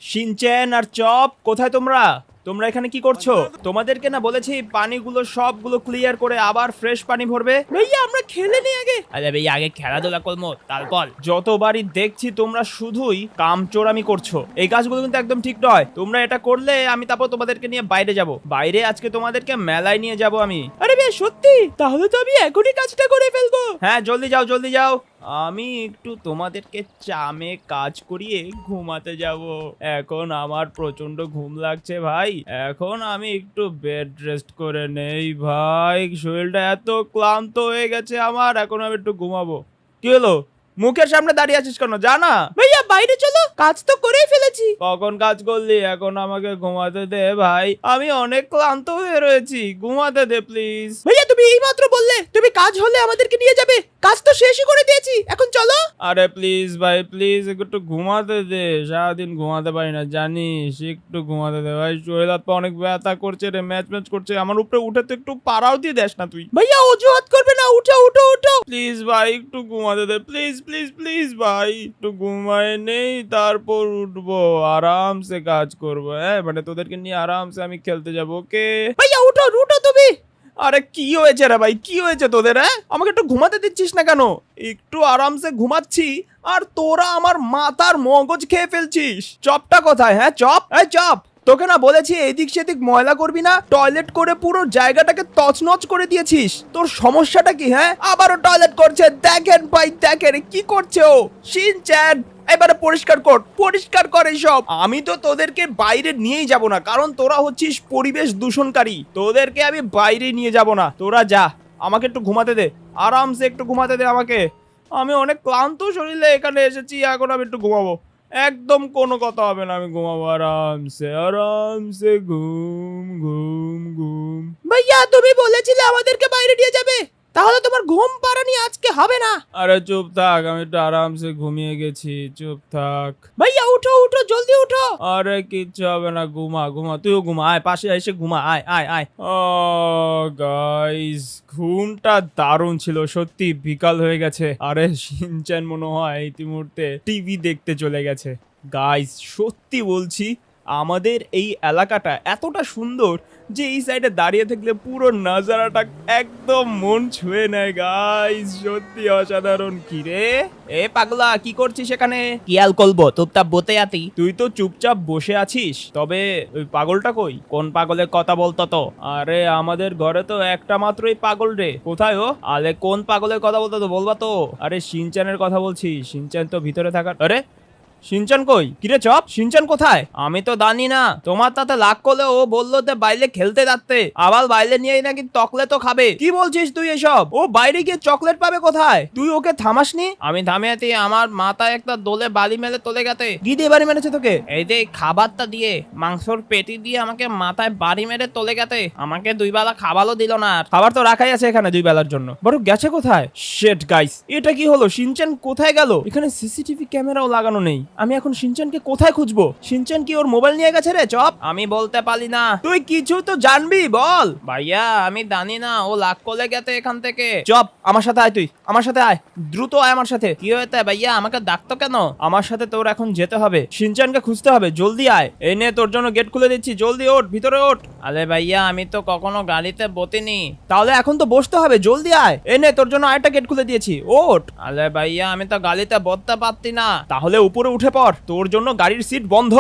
Shin-chan আর chop, কোথায় তোমরা? তোমরা এখানে কি করছো? তোমাদেরকে না বলেছি পানিগুলো সবগুলো ক্লিয়ার করে আবার ফ্রেশ পানি ভরবে। ভাইয়া আমরা খেলে নি আগে। আরে ভাইয়া আগে খেলাধুলা করবো তারপর। যতবারই দেখছি তোমরা শুধুই কামচোরামি করছো। এই কাজগুলো কিন্তু একদম ঠিক নয়। তোমরা এটা করলে আমি তারপর তোমাদেরকে নিয়ে বাইরে যাব। বাইরে আজকে তোমাদেরকে মেলায় নিয়ে যাব আমি। আরে ভাই সত্যি? তাহলে তো আমি এখনই কাজটা করে ফেলবো। হ্যাঁ জলদি যাও জলদি যাও। আমি একটু তোমাদেরকে চামে কাজ করিয়ে ঘুমাতে যাব। এখন আমার প্রচন্ড ঘুম লাগছে ভাই। এখন আমি একটু বেড রেস্ট করে নেই ভাই। শরীরটা এত ক্লান্ত হয়ে গেছে আমার, এখন আমি একটু ঘুমাবো। কি হলো? মুখের সামনে দাঁড়িয়ে আছিস কেন? জানা ভাইয়া বাইরে চলো, কাজ তো করেই ফেলেছি। কখন কাজ করলি? এখন আমাকে ঘুমাতে দে ভাই, আমি অনেক ক্লান্ত হয়ে রয়েছি। ঘুমাতে দে প্লিজ। ভাইয়া তুমি এইমাত্র বললে তুমি কাজ হলে আমাদেরকে নিয়ে যাবে, কাজ তো শেষই করে দিয়েছি, এখন চলো। আরে প্লিজ ভাই প্লিজ একটু ঘুমাতে দে। সারাদিন ঘুমাতে পারি না জানিস, একটু ঘুমাতে দে ভাই। শরীর হাত পা অনেক ব্যথা করছে রে, ম্যাচ ম্যাচ করছে। আমার উপরে উঠে তো একটু পাড়াও দিয়ে দেস না তুই। ভাইয়া অজুহাত করবে না, উঠো উঠো উঠো প্লিজ ভাই, একটু ঘুমাতে দে প্লিজ প্লিজ প্লিজ ভাই। একটু ঘুমায় নেই তারপর উঠবো, আরামসে কাজ করবো। হ্যাঁ মানে তোদেরকে নিয়ে আরামসে আমি খেলতে যাবো। ওকে ভাইয়া উঠো উঠো তুমি। আরে কি হয়েছে রে ভাই, কি হয়েছে তোদের? হ্যাঁ আমাকে একটু ঘুমাতে দিচ্ছিস না কেন? একটু আরামসে ঘুমাচ্ছি আর তোরা আমার মাথার মগজ খেয়ে ফেলছিস। চপটা কোথায়? হ্যাঁ চপ, এই চপ তোকে না বলেছি এদিক সেদিক ময়লা করবি না। টয়লেট করে পুরো জায়গাটাকে তছনছ করে দিয়েছিস। তোর সমস্যাটা কি? হ্যাঁ আবারও টয়লেট করছে। দেখেন ভাই দেখেন কি করছে ও। শিনচ্যান এবারে পরিষ্কার কর, পরিষ্কার কর এইসব। আমি তো তোদেরকে বাইরে নিয়েই যাব না, কারণ তোরা হচ্ছিস পরিবেশ দূষণকারী। তোদেরকে আমি বাইরে নিয়ে যাব না। তোরা যা, আমাকে একটু ঘুমাতে দে, আরামসে একটু ঘুমাতে দে আমাকে। আমি অনেক ক্লান্ত শরীরে এখানে এসেছি, এখন আমি একটু ঘুমাবো। একদম কোনো কথা হবে না, আমি ঘুমাবো আরামসে আরামসে। ঘুম ঘুম ঘুম। ভাইয়া তুমি বলেছিলে আমাদেরকে বাইরে নিয়ে যাবে, তাহলে তোমার ঘুম পাড়ানি আজকে হবে না। আরে চুপ থাক, আমি একটু আরামসে ঘুমিয়ে গেছি, চুপ থাক। ভাইয়া উঠো উঠো জলদি উঠো। আরে কিচ্ছু হবে না, ঘুমা ঘুমা, তুইও ঘুমা, আয় পাশে এসে ঘুমা, আয় আয় আয়। ও গাইস ঘুমটা দারুণ ছিল সত্যি। বিকাল হয়ে গেছে। আরে শিনচ্যান মনে হয় ইতিমধ্যে টিভি দেখতে চলে গেছে। গাইস সত্যি বলছি আমাদের এই এলাকাটা এতটা সুন্দর যে এই সাইডে দাঁড়িয়ে থাকলে পুরো নাজারাটা একদম মন ছুঁয়ে নেয় গাইস। সত্যি অসাধারণ। কি রে এ পাগলা কি করছিস এখানে? কি আল করবো, চুপচাপ বসে আছি। তুই তো চুপচাপ বসে আছিস, তবে ওই পাগলটা কই? কোন পাগলের কথা বলতো তো? আরে আমাদের ঘরে তো একটা মাত্রই পাগল রে। কোথায় ও? আরে কোন পাগলের কথা বলতো তো বলবা তো? আরে শিনচ্যানের কথা বলছি। শিনচ্যান তো ভিতরে থাকার। আরে শিনচ্যান কই? কিরে চপ, শিনচ্যান কোথায়? আমি তো জানি না, তোমার তাতে লাগ করলে ও বললো যে বাইরে খেলতে যাচ্ছে, আবার বাইরে নিয়ে নাকি চকলেটও খাবে। কি বলছিস তুই এসব? ও বাইরে গিয়ে চকলেট পাবে কোথায়? তুই ওকে থামাসনি? আমি থামিয়েছি, আমার মাথায় একটা দোলে বালি মেলে চলে গেছে। কি দিয়ে বাড়ি মেরেছে তোকে? এই যে খাবারটা দিয়ে, মাংসর পেটি দিয়ে আমাকে মাথায় বাড়ি মেরে চলে গেছে। আমাকে 2 বেলা খাবারও দিল না। আর খাবার তো রাখাই আছে এখানে 2 বেলার জন্য। বড় গেছে কোথায়? শিট গাইস, এটা কি হলো? শিনচ্যান কোথায় গেল? এখানে সিসিটিভি ক্যামেরাও লাগানো নেই। আমি এখন শিনচ্যানকে কোথায় খুঁজবো? শিনচ্যান কি ওর মোবাইল নিয়ে গেছে রে? চপ আমি বলতে পারি না, তুই কিছু তো জানবি বল। ভাইয়া আমি জানি না, ও লাগ করে গেছে এখান থেকে। চপ আমার সাথে আয়, তুই আমার সাথে আয়, দ্রুত আয় আমার সাথে। কি হয়েছে ভাইয়া, আমাকে ডাকতো কেন? আমার সাথে তোর এখন যেতে হবে, শিনচ্যানকে খুঁজতে হবে, জলদি আয়। এই নে তোর জন্য গেট খুলে দিচ্ছি, জলদি ওঠ, ভিতরে ওঠ। আরে ভাইয়া আমি তো কখনো গাড়িতে বসিনি। তাহলে এখন তো বসতে হবে, জলদি আয়। এই নে তোর জন্য আরেকটা গেট খুলে দিয়েছি, ওঠ। আরে ভাইয়া আমি তো গাড়িতে বসতে পারছি না। তাহলে উপরে উঠে পড়, তোর জন্য গাড়ির সিট বন্ধ।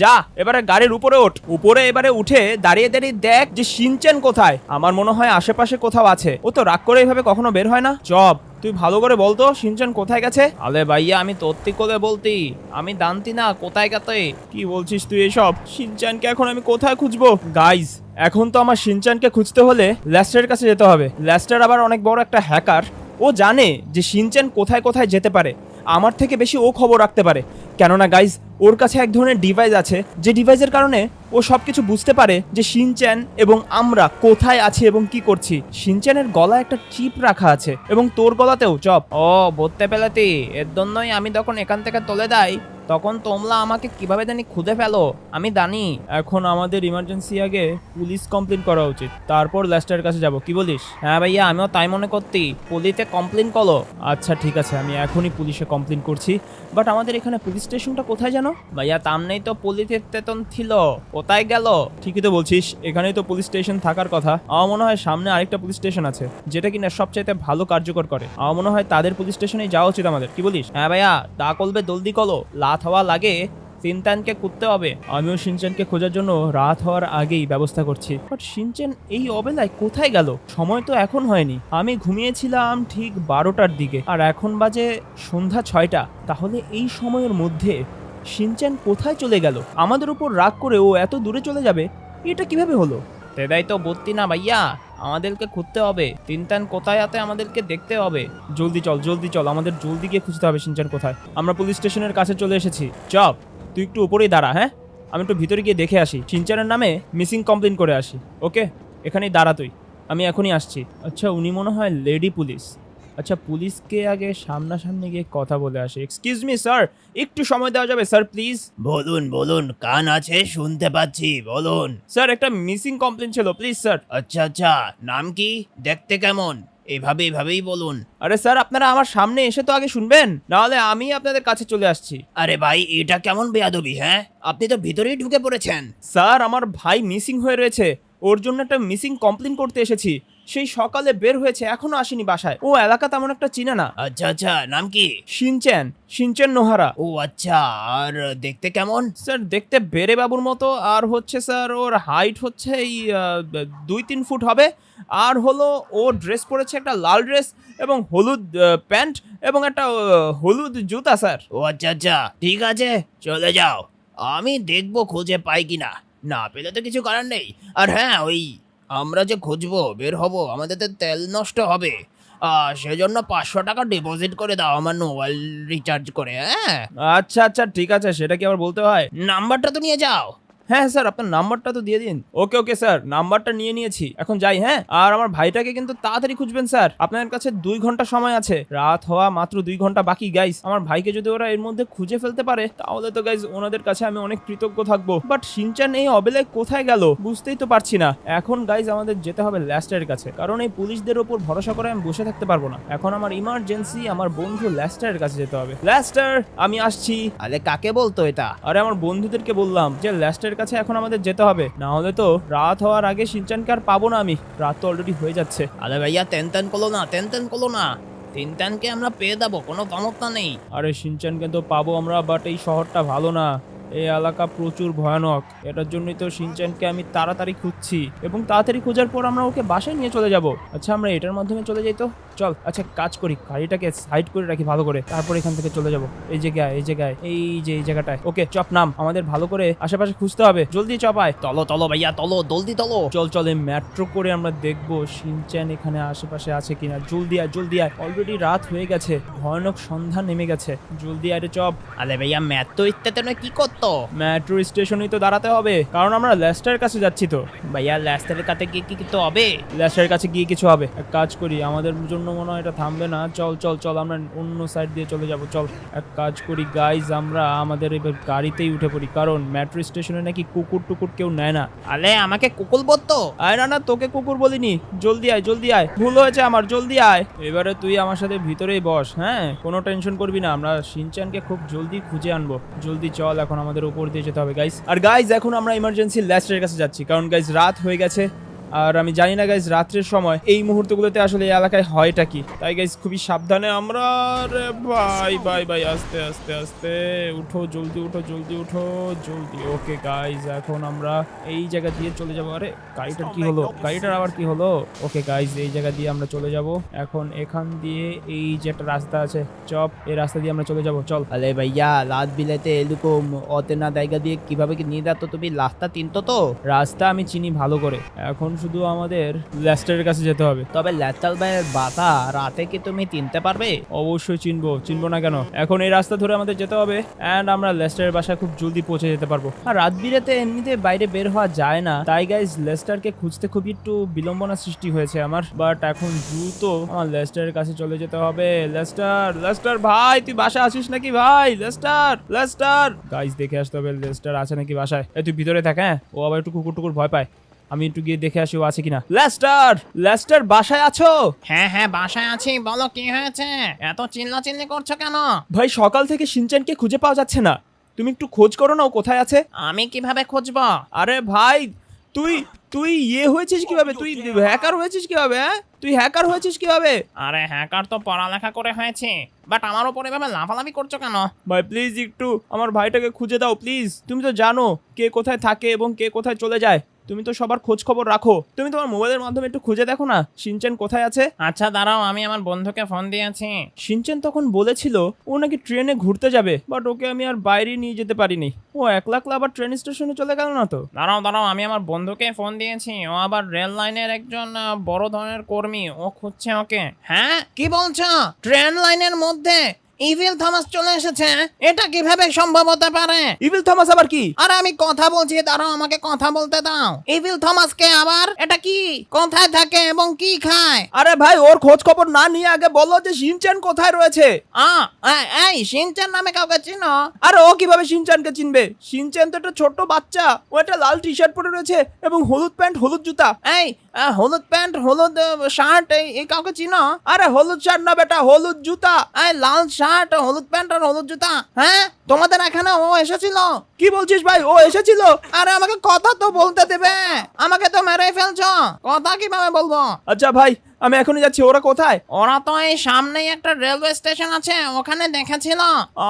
যা এবারে গাড়ির উপরে ওঠ। উপরে এবারে উঠে দাঁড়িয়ে দাঁড়িয়ে দেখ যে শিনচ্যান কোথায়। আমার মনে হয় আশেপাশে কোথাও আছে, ও তো রাগ করে এইভাবে কখনো বের হয় না। চপ তুই ভালো করে বলতো শিনচ্যান কোথায় গেছে? আলে ভাইয়া আমি তত্ত্ব করে বলতি, আমি জানতি না কোথায় গেছে। কি বলছিস তুই এসব? শিনচ্যানকে এখন আমি কোথায় খুঁজবো? গাইজ এখন তো আমার শিনচ্যানকে খুঁজতে হলে লেস্টারের কাছে যেতে হবে। লেস্টার আবার অনেক বড় একটা হ্যাকার, ও জানে যে শিনচ্যান কোথায় কোথায় যেতে পারে। আমার থেকে বেশি ও খবর রাখতে পারে, কেননা গাইজ ওর কাছে এক ধরনের ডিভাইস আছে, যে ডিভাইসের কারণে ও সবকিছু বুঝতে পারে যে শিনচ্যান এবং আমরা কোথায় আছি এবং কি করছি। শিনচ্যানের গলায় একটা চিপ রাখা আছে এবং তোর গলাতেও। চপ ও বলতে পেলাতি, এর জন্যই আমি যখন এখান থেকে চলে যাই তখন তোমরা আমাকে কিভাবে জানি খুঁজে ফেলো আমি জানি। এখন আমাদের ইমার্জেন্সি আগে পুলিশ কমপ্লেন করা উচিত, তারপর লেস্টারের কাছে যাব, কি বলিস? হ্যাঁ ভাইয়া, আমিও তাই মনে করতি, পুলিশে কমপ্লেন করো। আচ্ছা ঠিক আছে, আমি এখনই পুলিশে কমপ্লেন করছি। বাট আমাদের এখানে পুলিশ স্টেশনটা কোথায় জানো? ভাইয়া সামনেই তো পুলিশের স্টেশন ছিল, কোথায় গেল? ঠিকই তো বলছিস, এখানেই তো পুলিশ স্টেশন থাকার কথা। আমার মনে হয় সামনে আরেকটা পুলিশ স্টেশন আছে, যেটা কিনা সবচাইতে ভালো কার্যকর করে। আমার মনে হয় তাদের পুলিশ স্টেশনে যাওয়া উচিত আমাদের, কি বলিস? হ্যাঁ ভাইয়া, তা করবে, জলদি করো, রাত হওয়া লাগে, শিনচানকে খুঁজতে হবে। আমিও শিনচানকে খোঁজার জন্য রাত হওয়ার আগেই ব্যবস্থা করছি। বাট শিনচান এই অবেলায় কোথায় গেল? সময় তো এখন হয়নি, আমি ঘুমিয়েছিলাম ঠিক 12টার দিকে, আর এখন বাজে সন্ধ্যা 6টা। তাহলে এই সময়ের মধ্যে শিনচান কোথায় চলে গেল? আমাদের উপর রাগ করে ও এত দূরে চলে যাবে, এটা কিভাবে হলো? সেটাই তো বুঝতি না ভাইয়া, আমাদেরকে খুঁজতে হবে। শিনচান কোথায় আছে আমাদেরকে দেখতে হবে। জলদি চল, জলদি চল, আমাদের জলদি গিয়ে খুঁজতে হবে শিনচান কোথায়। আমরা পুলিশ স্টেশনের কাছে চলে এসেছি। চপ, তুই একটু উপরেই দাঁড়া, হ্যাঁ? আমি একটু ভিতরে গিয়ে দেখে আসি, শিনচানের নামে মিসিং কমপ্লেন করে আসি। ওকে, এখানেই দাঁড়া তুই, আমি এখনই আসছি। আচ্ছা, উনি মনে হয় লেডি পুলিশ। আচ্ছা, পুলিশকে আগে সামনাসামনি গিয়ে কথা বলে আসে। এক্সকিউজ মি স্যার, একটু সময় দেওয়া যাবে স্যার, প্লিজ? বলুন বলুন, কান আছে, শুনতে পাচ্ছি, বলুন। স্যার, একটা মিসিং কমপ্লেন ছিল, প্লিজ স্যার। আচ্ছা আচ্ছা, নাম কি, দেখতে কেমন? এভাবেই বলুন। আরে স্যার, আপনারা আমার সামনে এসে তো আগে শুনবেন, নাহলে আমি আপনাদের কাছে চলে আসছি। আরে ভাই, এটা কেমন বেয়াদবি? হ্যাঁ, আপনি তো ভিতরেই ঢুকে পড়েছেন। স্যার, আমার ভাই মিসিং হয়ে রয়েছে, ওর জন্য একটা মিসিং কমপ্লেন করতে এসেছি। সেই সকালে বের হয়েছে, এখনো আসেনি বাসায়। ও এলাকা তেমন একটা চিনে না। আচ্ছা আচ্ছা, নাম কি? Shinchan, Shinchan নোহারা। ও আচ্ছা, আর দেখতে কেমন? স্যার, দেখতে বেড়ে বাবুর মতো, আর হচ্ছে স্যার ওর হাইট হচ্ছে এই 2-3 ফুট হবে। আর হলো ও ড্রেস পরেছে একটা লাল ড্রেস এবং হলুদ প্যান্ট এবং একটা হলুদ জুতা স্যার। ও আচ্ছা আচ্ছা, ঠিক আছে, চলে যাও, আমি দেখবো খুঁজে পাই কিনা। না পেলে তো কিছু করার নেই। আর হ্যাঁ, ওই আমরা যে খুঁজবো, বের হব, আমাদের তো তেল নষ্ট হবে, সেজন্য 500 টাকা ডিপোজিট করে দাও আমার মোবাইল রিচার্জ করে। হ্যাঁ, আচ্ছা আচ্ছা, ঠিক আছে, সেটা কি আবার বলতে হয়? নাম্বারটা তো নিয়ে যাও। হ্যাঁ স্যার, আপনার নাম্বারটা তো দিয়ে দিন। ওকে ওকে স্যার, নাম্বারটা নিয়ে নিয়েছি, এখন যাই। হ্যাঁ, আর আমার ভাইটাকে কিন্তু তাড়াতাড়ি খুঁজবেন স্যার, আপনার কাছে 2 ঘন্টা সময় আছে, রাত হওয়া মাত্র 2 ঘন্টা বাকি। গাইস, আমার ভাইকে যদি ওরা এর মধ্যে খুঁজে ফেলতে পারে, তাহলে তো গাইস ওনাদের কাছে আমি অনেক কৃতজ্ঞ থাকবো। বাট শিনচান এই অবেলায় কোথায় গেল বুঝতেই তো পারছি না। এখন গাইস আমাদের যেতে হবে লেস্টারের কাছে, কারণ এই পুলিশদের উপর ভরসা করে আমি বসে থাকতে পারবো না। এখন আমার ইমার্জেন্সি আমার বন্ধু লেস্টারের কাছে যেতে হবে। লেস্টার, আমি আসছি। আরে কাকে বলতো এটা? আরে আমার বন্ধুদেরকে বললাম যে লেস্টারের কাছে এখন আমাদের যেতে হবে, না হলে তো রাত হওয়ার আগে শিনচানকে আর পাবো না আমি। রাত তো অলরেডি হয়ে যাচ্ছে। আরে ভাইয়া, তেন করলো না, তেন করলো না, তিনটানকে আমরা পেয়ে দেবো, কোনো সমস্যা নেই। আরে শিনচানকে তো পাবো আমরা, বাট এই শহরটা ভালো না, এই এলাকা প্রচুর ভয়ানক। এটার জন্যই তো শিনচানকে আমি তাড়াতাড়ি খুঁজছি, এবং তাড়াতাড়ি খোঁজার পর আমরা ওকে বাসায় নিয়ে চলে যাব। আচ্ছা, আমরা এটার মাধ্যমে চলে যাই তো, চল। আচ্ছা, কাজ করি, গাড়িটাকে সাইড করে রাখি ভালো করে, তারপর এখান থেকে চলে যাব। এই জায়গায়, এই জায়গায়, এই যে এই জায়গাটায়। ওকে চপ, নাম। আমাদের ভালো করে আশেপাশে খুঁজতে হবে, জলদি চপ আয়। তলো ভাইয়া, তলো, জলদি তলো। চল চল, এই মেট্রো করে আমরা দেখবো শিনচ্যান এখানে আশেপাশে আছে কিনা। জলদি আয়, জলদি আয়, অলরেডি রাত হয়ে গেছে, ভয়ানক সন্ধ্যা নেমে গেছে। জলদি আয় রে চপ। আরে ভাইয়া, ম্যাথ তো ইত্যাদি কি করতো? মেট্রো স্টেশনেই তো দাঁড়াতে হবে, কারণ আমরা লেস্টারের কাছে যাচ্ছি তো। ভাইয়া, লেস্টারের কাছে কি কি তো হবে? লেস্টারের কাছে গিয়ে কিছু হবে। এক কাজ করি, আমাদের জন্য মনে হয় এটা থামবে না। চল চল চল, আমরা অন্য সাইড দিয়ে চলে যাব। চল, এক কাজ করি গাইজ, আমরা আমাদের এবার গাড়িতেই উঠে পড়ি, কারণ মেট্রো স্টেশনে নাকি কুকুর টুকুর কেউ নেয় না। আরে আমাকে কুকুর বলতো? আয় না না, তোকে কুকুর বলিনি। জলদি আয়, জলদি আয়, ভুল হয়েছে আমার, জলদি আয়। এবারে তুই আমার সাথে ভিতরেই বস, হ্যাঁ, কোনো টেনশন করবি না, আমরা শিনচ্যানকে খুব জলদি খুঁজে আনবো। জলদি চল, এখন আমাদের উপর দিয়ে যেতে হবে গাইস। আর গাইস, এখন আমরা ইমার্জেন্সি লেস্টারের কাছে যাচ্ছি, কারণ গাইস রাত হয়ে গেছে। আর আমি জানি না গাইস রাত্রের সময় এই মুহূর্তগুলোতে আসলে এই এলাকায় হয়টা কি, তাই গাইস খুবই সাবধানে আমরা। রে ভাই ভাই ভাই, আস্তে আস্তে আস্তে উঠো, জলদি উঠো, জলদি উঠো, জলদি। ওকে গাইস, এখন আমরা এই জায়গা দিয়ে চলে যাবো। আরে গাড়িটার কি হলো? গাড়িটার আবার কি হলো? ওকে গাইস, এই জায়গা দিয়ে আমরা চলে যাব। এখন এখান দিয়ে এই যে একটা রাস্তা আছে চপ, এই রাস্তা দিয়ে আমরা চলে যাব। চল। আরে ভাইয়া, রাত বিলেতে এরকম অচেনা জায়গা দিয়ে কিভাবে কি নিয়ে যাচ্ছ তুমি? রাস্তা চিনতো তো? রাস্তা আমি চিনি ভালো করে, এখন শুধু আমাদের লেস্টারের কাছে যেতে হবে। তবে লেস্টার ভাইয়ের বাতা রাতে কি তুমি চিনতে পারবে? অবশ্যই চিনবো না কেন। এখন এই রাস্তা ধরে আমাদের যেতে হবে এন্ড আমরা লেস্টারের বাসায় খুব জলদি পৌঁছে যেতে পারবো। আর রাত বিরেতে এমনিতে বাইরে বের হওয়া যায় না, তাই গাইজ লেস্টারকে খুঁজতে খুবই একটু বিলম্বনা সৃষ্টি হয়েছে আমার। বাট এখন দ্রুত আমার লেস্টারের কাছে চলে যেতে হবে। লেস্টার ভাই, তুই বাসায় আছিস নাকি ভাই? লেস্টার গাইজ দেখে আসতে হবে লেস্টার আছে নাকি বাসায়। তুই ভিতরে থাক, হ্যাঁ? ও আবার একটু কুকুর ভয় পায়। আমি একটু গিয়ে দেখে আসি ও আছে কিনা। লেস্টার বাসায় আছো? হ্যাঁ হ্যাঁ, বাসায় আছি। বলো কি হয়েছে? এত চিল্লাচিল্লি করছো কেন? ভাই সকাল থেকে শিনচানকে খুঁজে পাওয়া যাচ্ছে না, তুমি একটু খোঁজ করো না ও কোথায় আছে। আমি কিভাবে খুঁজবো? আরে ভাই তুই হয়েছিস কিভাবে? তুই হ্যাকার হয়েছিস কিভাবে? হ্যাঁ, তুই হ্যাকার হয়েছিস কিভাবে? আরে হ্যাকার তো পড়ালেখা করে হয়েছে, বাট আমার উপরে এভাবে লাফালাফি করছো কেন? ভাই প্লিজ একটু আমার ভাইটাকে খুঁজে দাও প্লিজ। তুমি তো জানো কে কোথায় থাকে এবং কে কোথায় চলে যায়। তুমি তো সবার খোঁজ খবর রাখো, তুমি তোমার মোবাইলের মাধ্যমে একটু খুঁজে দেখো না শিনচান কোথায় আছে। আচ্ছা দাঁড়াও, আমি আমার বন্ধুকে ফোন দিয়েছি। শিনচান তখন বলেছিল ও নাকি ট্রেনে ঘুরতে যাবে, বাট ওকে আমি আর বাইরে নিয়ে যেতে পারিনি। ও একলা আবার ট্রেন স্টেশনে চলে গেল না তো। দাঁড়াও, আমি আমার বন্ধুকে ফোন দিয়েছি। ও আবার রেল লাইনের একজন বড় ধরনের কর্মী, ও খুঁজছে ওকে। হ্যাঁ, কি বলছো? ট্রেন লাইনের মধ্যে ইভিল থমাস চলে এসেছে? এটা কিভাবে সম্ভব হতে পারে? ইভিল থমাস আবার কি? আরে আমি কথা বলছি, দাঁড়াও, আমাকে কথা বলতে দাও। ইভিল থমাস কে আবার? এটা কি? কোথায় থাকে এবং কি খায়? আরে ভাই ওর খোঁজ খবর না নিয়ে আগে বলো যে শিনচান কোথায় রয়েছে। এই শিনচান নামে কাউকে চিনো? আরে ও কিভাবে শিনচানকে চিনবে? শিনচান তো একটা ছোট্ট বাচ্চা, ও একটা লাল টি শার্ট পরে রয়েছে এবং হলুদ প্যান্ট হলুদ জুতা। এই হলুদ প্যান্ট হলুদ শার্ট, এই কাউকে চিনো? আরে হলুদ শার্ট না বেটা, হলুদ জুতা। এই লাল শার্ট হলুদ প্যান্ট আর হলুদ জুতা। হ্যাঁ, তোমাদের এখানে ও এসেছিল? কি বলছিস ভাই? ও এসেছিল? আরে আমাকে কথা তো বলতে দেবে, আমাকে তো মেরে ফেলছো, কথা কিভাবে বলবো? আচ্ছা ভাই আমি এখনই যাচ্ছি। ওরা কোথায়? ওরা তো এই সামনেই একটা রেলওয়ে স্টেশন আছে, ওখানে দেখেছিল।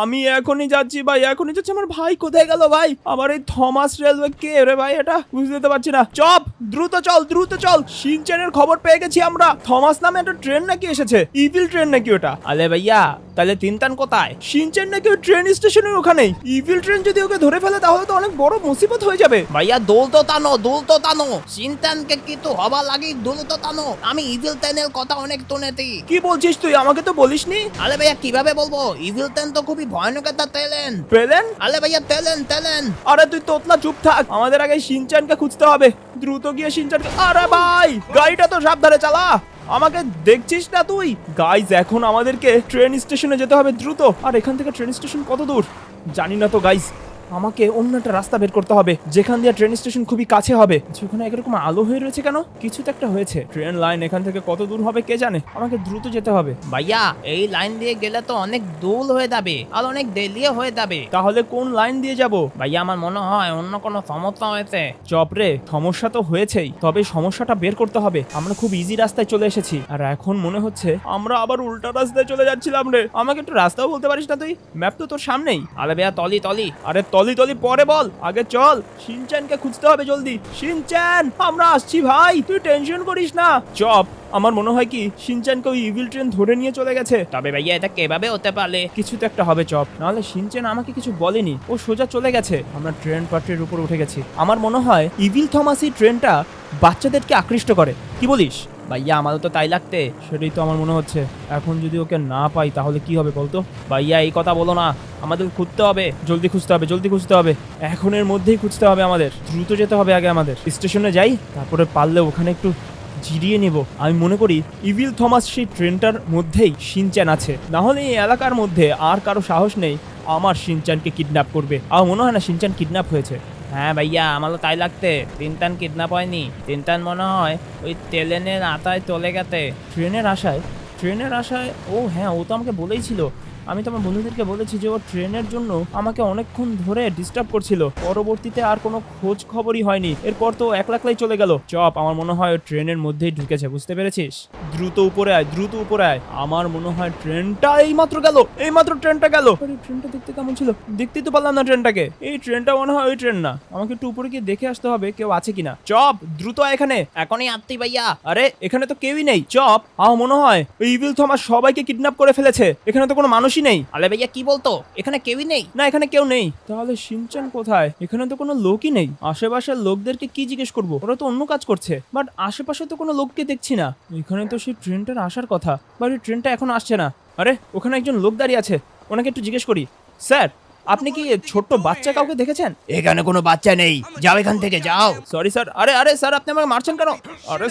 আমি এখনই যাচ্ছি ভাই, এখনই যাচ্ছি। আমার ভাই কোথায় গেল ভাই? আমার এই থমাস রেলওয়ে কে রে ভাই? এটা বুঝতে পারছি না। দ্রুত চল। শিনচানের খবর পেয়ে গেছি আমরা। থমাস নামে একটা ট্রেন নাকি এসেছে, ইভিল ট্রেন নাকি ওটা। আলে ভাইয়া তাহলে তিনতান কোথায়? শিনচান নাকি ওই ট্রেন স্টেশনের ওখানেই। ইভিল ট্রেন যদি ওকে ধরে ফেলে তাহলে তো অনেক বড় মুসিবত হয়ে যাবে। ভাইয়া দুল তো টানো চিন্তানকে কিন্তু হবা লাগি, দুল তো টানো। আমি ইভিল টেনের কথা অনেক শুনেছি। কি বলছিস তুই? আমাকে তো বলিসনি। আলে ভাইয়া কিভাবে বলবো? ইভিল টেন তো খুবই ভয়ানক একটা পেলেন? আলে ভাইয়া টেলেন। আরে তুই তোতলা চুপ থাক, আমাদের আগে শিনচানকে খুঁজতে হবে। দ্রুত গিয়ে শিনচানকে। আরে ভাই গাড়িটা তো সাবধানে চালা, আমাকে দেখছিস না তুই? গাইজ এখন আমাদেরকে ট্রেন স্টেশনে যেতে হবে দ্রুত। আর এখান থেকে ট্রেন স্টেশন কত দূর জানি না তো গাইজ। আমাকে অন্য একটা রাস্তা বের করতে হবে যেখান দিয়ে ট্রেন স্টেশন খুবই কাছে হবে। ওখানে একরকম আলো হয়ে রয়েছে কেন? কিছু তো একটা হয়েছে। ট্রেন লাইন এখান থেকে কত দূর হবে কে জানে। আমাকে দ্রুত যেতে হবে। ভাইয়া এই লাইন দিয়ে গেলে তো অনেক দূর হয়ে যাবে আর অনেক দেরিও হয়ে যাবে। তাহলে কোন লাইন দিয়ে যাব? ভাইয়া আমার মনে হয় অন্য কোনো সমস্যা হয়েছে। চপরে সমস্যা তো হয়েছেই, তবে সমস্যাটা বের করতে হবে। আমরা খুব ইজি রাস্তায় চলে এসেছি আর এখন মনে হচ্ছে আমরা আবার উল্টা রাস্তায় চলে যাচ্ছিলাম রে। আমাকে একটু রাস্তাও বলতে পারিস না তুই? ম্যাপ তো তোর সামনেই। আরে ভাইয়া তলি। আরে তলি পরে বল, আগে চল শিনচানকে খুঁজতে হবে জলদি। শিনচান আমরা আসছি ভাই, তুই টেনশন করিস না। চপ আমার মনে হয় কি শিনচানকে ওই ইভিল ট্রেন ধরে নিয়ে চলে গেছে। তবে ভাইয়া এটা কিভাবে হতে পারে? কিছু তো একটা হবে চপ, নাহলে শিনচান আমাকে কিছু বলেনি, ও সোজা চলে গেছে। আমরা ট্রেন পাট্রির উপর উঠে গেছি। আমার মনে হয় ইভিল থমাসই ট্রেনটা বাচ্চাদেরকে আকৃষ্ট করে। কি বলিস? ভাইয়া আমারও তো তাই লাগতে। সেটাই তো আমার মনে হচ্ছে। এখন যদি ওকে না পাই তাহলে কি হবে বলতো? ভাইয়া এই কথা বলো না, আমাদের খুঁজতে হবে, জলদি খুঁজতে হবে। এখনের মধ্যেই খুঁজতে হবে আমাদের। দ্রুত যেতে হবে আগে আমাদের। স্টেশনে যাই, তারপরে পারলে ওখানে একটু জিরিয়ে নিব। আমি মনে করি ইভিল থমাস সেই ট্রেনটার মধ্যেই শিনচান আছে, না হলে এই এলাকার মধ্যে আর কারো সাহস নেই আমার শিনচানকে কিডন্যাপ করবে। আমার মনে হয় না শিনচান কিডন্যাপ হয়েছে। হ্যাঁ ভাইয়া আমারও তাই লাগতে। তিনটান কিডন্যাপ হয়নি, তিনটান মনে হয় ওই ট্রেনের আতায় চলে গেছে। ট্রেনের আশায়? ও হ্যাঁ, ও তো আমাকে বলেইছিল। আমি তো আমার বন্ধুদেরকে বলেছি যে ও ট্রেনের জন্য আমাকে অনেকক্ষণ ধরে ডিস্টার্ব করছিল। পরবর্তীতে আর কোনো খোঁজ খবরই হয়নি। এরপর তো একলাই চলে গেল। চপ আমার মনে হয় ও ট্রেনের মধ্যেই ঢুকেছে, বুঝতে পেরেছিস? দ্রুত উপরে আয়। আমার মনে হয় ট্রেনটা এইমাত্র ট্রেনটা গেল। ট্রেনটা দেখতে কেমন ছিল? দেখতেই তো পারলাম না ট্রেনটাকে। এই ট্রেনটা মনে হয় ওই ট্রেন না। আমাকে একটু উপরে গিয়ে দেখে আসতে হবে কেউ আছে কিনা। চপ দ্রুত আয় এখানে। এখনই আসছি ভাইয়া। আরে এখানে তো কেউই নেই। চপ আমার মনে হয় ওই ইভিল থমাস সবাইকে কিডন্যাপ করে ফেলেছে। এখানে তো কোনো মানুষ মানুষই নেই। আলে ভাইয়া কি বলতো, এখানে কেউই নেই। না এখানে কেউ নেই। তাহলে শিনচান কোথায়? এখানে তো কোনো লোকই নেই। আশেপাশের লোকদেরকে কি জিজ্ঞেস করবো? ওরা তো অন্য কাজ করছে। বাট আশেপাশে তো কোনো লোককে দেখছি না। এখানে তো সেই ট্রেনটার আসার কথা, বাট এই ট্রেনটা এখন আসছে না। আরে ওখানে একজন লোক দাঁড়িয়ে আছে, ওনাকে একটু জিজ্ঞেস করি। স্যার, আপনি কি ছোট্ট বাচ্চা কাউকে দেখেছেন? এখানে কোনো বাচ্চা নেই, যাও এখান থেকে যাও। Sorry sir. আরে আরে স্যার, আপনি আমাকে মারছেন কেন? আরে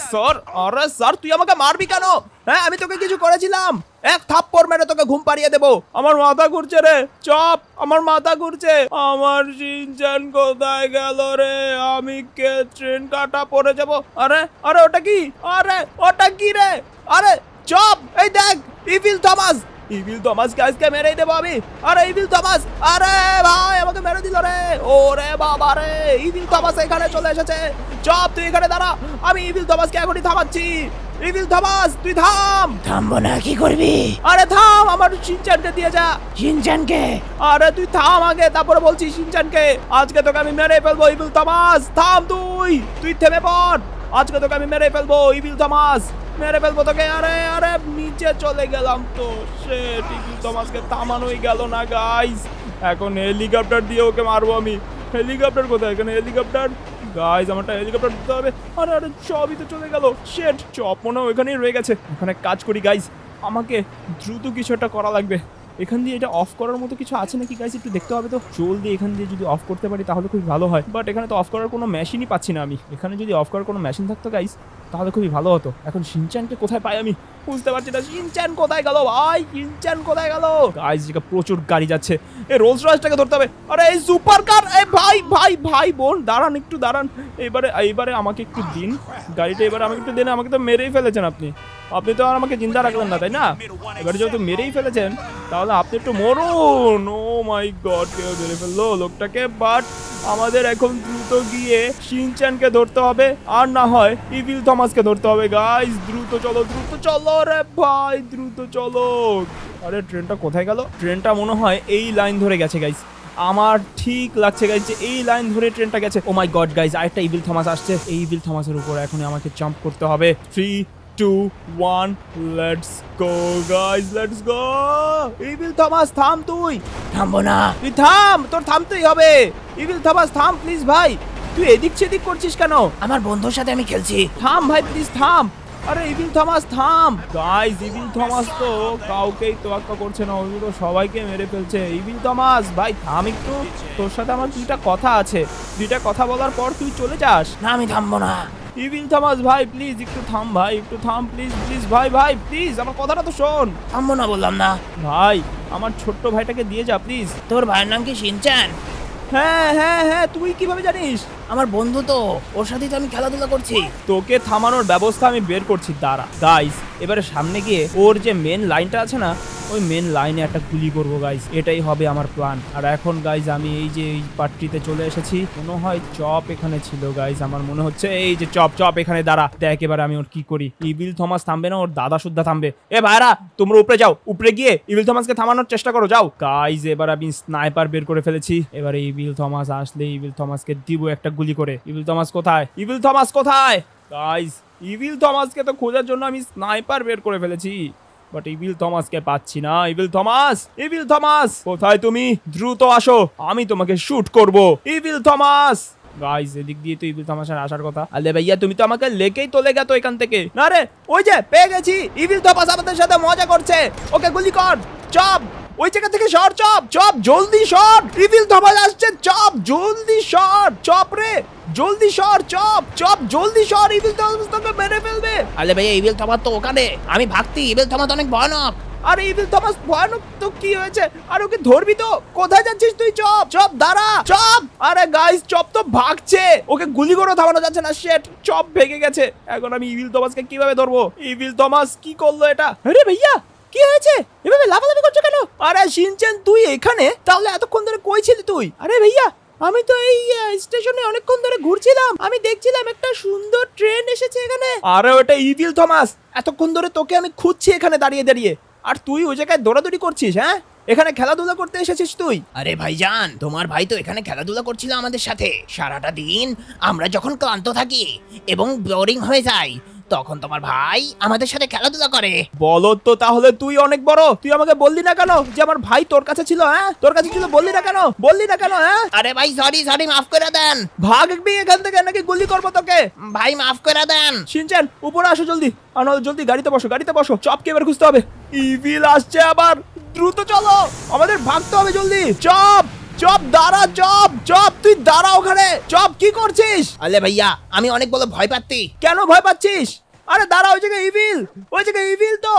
স্যার তুই আমাকে মারবি কেন? হ্যাঁ আমি তোকে কিছু করেছিলাম? এক থাপ্পড় মেরে তোকে ঘুম পাড়িয়ে দেবো। আমার মাথা ঘুরছে রে, চপ, আমার মাথা ঘুরছে। আমার শিনচান কোথায় গেল রে? আমি কে ট্রেন কাটা পড়ে যাব। আরে আরে ওটা কি? আরে ওটা কি রে? আরে চপ, এই দেখ, ইভিল থমাস। ইভিল থমাসকে আজকে মেরেই দেবো আমি। আরে ইভিল থমাস, আরে ভাই আমাকে মেরে দিল রে। ওরে বাবা রে, ইভিল থমাস এখানে চলে এসেছে। চপ তুই এখানে দাঁড়া, আমি ইভিল থমাসকে এখনই থামাচ্ছি। ইভিল থমাস তুই থাম। থামবো না, কি করবি? আরে থাম, আমার শিনচানকে দিয়ে যা। শিনচানকে? আরে তুই থাম আগে, তারপরে বলছি শিনচানকে। আজকে তোকে আমি মেরে ফেলবো ইভিল থমাস। থাম তুই থেমে পড়। আজকে তোকে আমি মেরে ফেলবো ইভিল থমাস, মেরে ফেলবো তোকে। আরে আরে নিচে চলে গেলাম তো। শিট, ইভিল থমাসকে থামানোই গেল না গাইস। এখন হেলিকপ্টার দিয়ে ওকে মারবো আমি। হেলিকপ্টার কোথায়? এখানে হেলিকপ্টার। গাইস আমারটা হেলিকপ্টার দিতে হবে। আরে আরে সবই তো চলে গেল। শিট, চপ মনে হয় ওখানেই রয়ে গেছে। ওখানে কাজ করি গাইস, আমাকে দ্রুত কিছু একটা করা লাগবে। এখান দিয়ে এটা অফ করার মতো কিছু আছে নাকি গাইস, একটু দেখতে হবে তো। জলদি এখান দিয়ে যদি অফ করতে পারি তাহলে খুবই ভালো হয়। বাট এখানে তো অফ করার কোনো মেশিনই পাচ্ছি না আমি। এখানে যদি অফ করার কোনো মেশিন থাকতো গাইস তাহলে খুবই ভালো হতো। এখন শিনচানকে কোথায় পাই আমি বুঝতে পারছি না। শিনচান কোথায় গেল ভাই? শিনচান কোথায় গেল? গাইস এদিকে প্রচুর গাড়ি যাচ্ছে। এই রোলস রয়েসটাকে ধরতে হবে। আরে এই সুপার কার, এই ভাই ভাই ভাই বোন দাঁড়ান, একটু দাঁড়ান। এইবারে আমাকে একটু দিন গাড়িটা, এবারে আমাকে একটু দিন। আমাকে তো মেরেই ফেলেছেন আপনি। আপনি তো আর আমাকে জিন্দা রাখলেন না, তাই না? এবারে যেহেতু মেরেই ফেলেছেন তাহলে আপনি একটু মরুন। ও মাই গড, কেউ মেরে ফেললো লোকটাকে। বাট আমাদের এখন দ্রুত গিয়ে শিনচানকে ধরতে হবে, আর না হয় ইভিল থমাসকে ধরতে হবে। গাইস দ্রুত চলো রে ভাই, দ্রুত চলো। আরে ট্রেনটা কোথায় গেল? ট্রেনটা মনে হয় এই লাইন ধরে গেছে গাইস। আমার ঠিক লাগছে গাইস যে এই লাইন ধরে ট্রেনটা গেছে। ও মাই গড গাইস, আরেকটা ইভিল থমাস আসছে। এই ইভিল থমাসের উপর এখন আমাকে জাম্প করতে হবে। 3, 2, 1, let's go guys, let's go. Evil Thomas থাম তুই। থামবো না। তুই থাম, তোর থামতেই হবে। ইভিল থমাস থাম প্লিজ ভাই। তুই এদিক সেদিক করছিস কেন? আমার বন্ধুর সাথে আমি খেলছি। থাম ভাই প্লিজ থাম। আরে ইভিল থমাস থাম। গাইস ইভিল থমাস তো কাউকেই তোয়াক্কা করছে না, ও তো সবাইকে মেরে ফেলছে। ইভিল থমাস ভাই থাম একটু, তোর সাথে আমার দুইটা কথা আছে। দুইটা কথা বলার পর তুই চলে যাস। না আমি থামবো না। ইভিল থমাস ভাই প্লিজ একটু থাম ভাই, একটু থাম প্লিজ প্লিজ ভাই ভাই প্লিজ আমার কথাটা তো শোন। থামবো না বললাম না। ভাই আমার ছোট্ট ভাইটাকে দিয়ে যা প্লিজ। তোর ভাইয়ের নাম কি শিনচান? হ্যাঁ তুই কিভাবে জানিস? আমার বন্ধু তো, ওর সাথেই তো আমি খেলাধুলা করছি। তোকে থামানোর ব্যবস্থা আমি বের করছি, দাঁড়া। গাইস এবারে সামনে গিয়ে ওর যে মেন লাইনটা আছে না, ওই মেন লাইনে একটা গুলি করবো গাইস। এটাই হবে আমার প্ল্যান। আর এখন গাইস আমি এই যে এই পার্টিতে চলে এসেছি। মনে হয় চপ এখানে ছিল গাইস, আমার মনে হচ্ছে। এই যে চপ এখানে দাঁড়া, দেখ এবারে আমি ওর কি করি। ইভিল থমাস থামবে না, ওর দাদা সুদ্ধা থামবে। এ ভাইরা তোমরা উপরে যাও, উপরে গিয়ে ইভিল থমাসকে থামানোর চেষ্টা করো, যাও। গাইস এবার আমি স্নাইপার বের করে ফেলেছি। এবারে ইভিল থমাস আসলে ইভিল থমাসকে দিব একটা গুলি করে। ইভিল থমাস কোথায়? ইভিল থমাস কোথায়? গাইস ইভিল থমাসকে তো খোঁজার জন্য আমি স্নাইপার বের করে ফেলেছি, বাট ইভিল থমাসকে পাচ্ছি না। ইভিল থমাস কোথায় তুমি? দ্রুত আসো, আমি তোমাকে শুট করব। Evil Thomas. গাইস এদিক দিয়ে তো ইভিল থমাসের আসার কথা। আলে ভাইয়া তুমি তো আমাকে লেকেই তোলে গেতো এখান থেকে। না রে, ওই যে পেয়ে গেছি। ইভিল থমাস আমাদের সাথে মজা করছে, ওকে গুলি কর। চপ ওই জায়গা থেকে সর, চপ জলদি সর। ইভিল থমাস আসছে, চপ জলদি সর। চপ রে জলদি সর, চপ জলদি সর। ইভিল থমাস তোকে মেরে ফেলবে। আলে ভাইয়া ইভিল থমাস তো ওখানে, আমি ভাগতি। ইভিল থমাস অনেক ভয়ানক। আরে ইভিল থমাস ভয়ানক তো কি হয়েছে? আর ওকে ধরবি তো? কোথায় যাচ্ছিস তুই? চপ দাঁড়া, চপ। আরে গাইস চপ তো ভাগছে, ওকে গুলি করে থামানো যাচ্ছে না। শিট, চপ ভেঙে গেছে। এখন আমি ইভিল থমাসকে কিভাবে ধরবো? ইভিল থমাস কি করলো এটা? আরে ভাইয়া কি হয়েছে? এভাবে লাফালাফি করছো কেন? আরে শিনচান তুই এখানে? তাহলে এতক্ষণ ধরে কই ছিলি তুই? আরে ভাইয়া আমি তো এই স্টেশনে অনেকক্ষণ ধরে ঘুরছিলাম, আমি দেখছিলাম একটা সুন্দর ট্রেন এসেছে এখানে। আরে ওটা ইভিল থমাস, এতক্ষণ ধরে তোকে আমি খুঁজছি এখানে দাঁড়িয়ে। আর তুই ওই জায়গায় দৌড়াদৌড়ি করছিস? হ্যাঁ, এখানে খেলাধুলা করতে এসেছিস তুই? আরে ভাইজান, তোমার ভাই তো এখানে খেলাধুলা করছিল আমাদের সাথে সারাটা দিন। আমরা যখন ক্লান্ত থাকি এবং বোরিং হয়ে যাই, তখন তোমার ভাই আমাদের সাথে খেলাধুলা করে। বলো তো তাহলে তুই অনেক বড়, তুই আমাকে বললি না কেন যে আমার ভাই তোর কাছে ছিল? হ্যাঁ, তোর কাছে ছিল, বললি না কেন? বললি না কেন? হ্যাঁ, আরে ভাই সরি সরি, মাফ করে দেন ভাগবি এখান থেকে নাকি গুলি করবো তোকে? ভাই, মাফ করে দেন। শিনচান উপরে আসো জলদি, আর নাহলে জলদি গাড়িতে বসো, গাড়িতে বসো, চপকে এবার খুঁজতে হবে। ইভিল আসছে আবার, দ্রুত চলো, আমাদের ভাগতে হবে জলদি। চপ চপ দাঁড়া, চপ চপ তুই দাঁড়া ওখানে। চপ কি করছিস? আরে ভাইয়া, আমি অনেক বড় ভয় পাচ্ছি। কেন ভয় পাচ্ছিস? আরে দাঁড়া, ওই জায়গায় ইভিল, ওই জায়গায় ইভিল, তো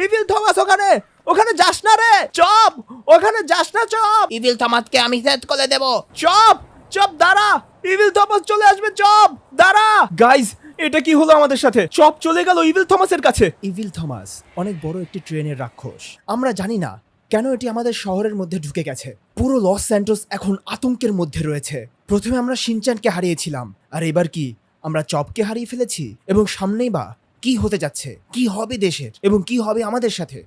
ইভিল থমাস ওখানে, ওখানে যাস না রে চপ, ওখানে যাস না চপ। ইভিল থমাসকে আমি সেট করে দেব। চপ চপ দাঁড়া, ইভিল থমাস চলে আসবে, চপ দাঁড়া। গাইস, এটা কি হলো আমাদের সাথে? চপ চলে গেল ইভিল থমাসের কাছে। ইভিল থমাস অনেক বড় একটি ট্রেনের রাক্ষস। আমরা জানি না কেন এটি আমাদের শহরের মধ্যে ঢুকে গেছে। পুরো লস স্যান্টোস এখন আতঙ্কের মধ্যে রয়েছে। প্রথমে আমরা শিনচানকে হারিয়েছিলাম, আর এবার কি আমরা চপকে হারিয়ে ফেলেছি? এবং সামনেই বা কি হতে যাচ্ছে? কি হবে দেশের এবং কি হবে আমাদের সাথে?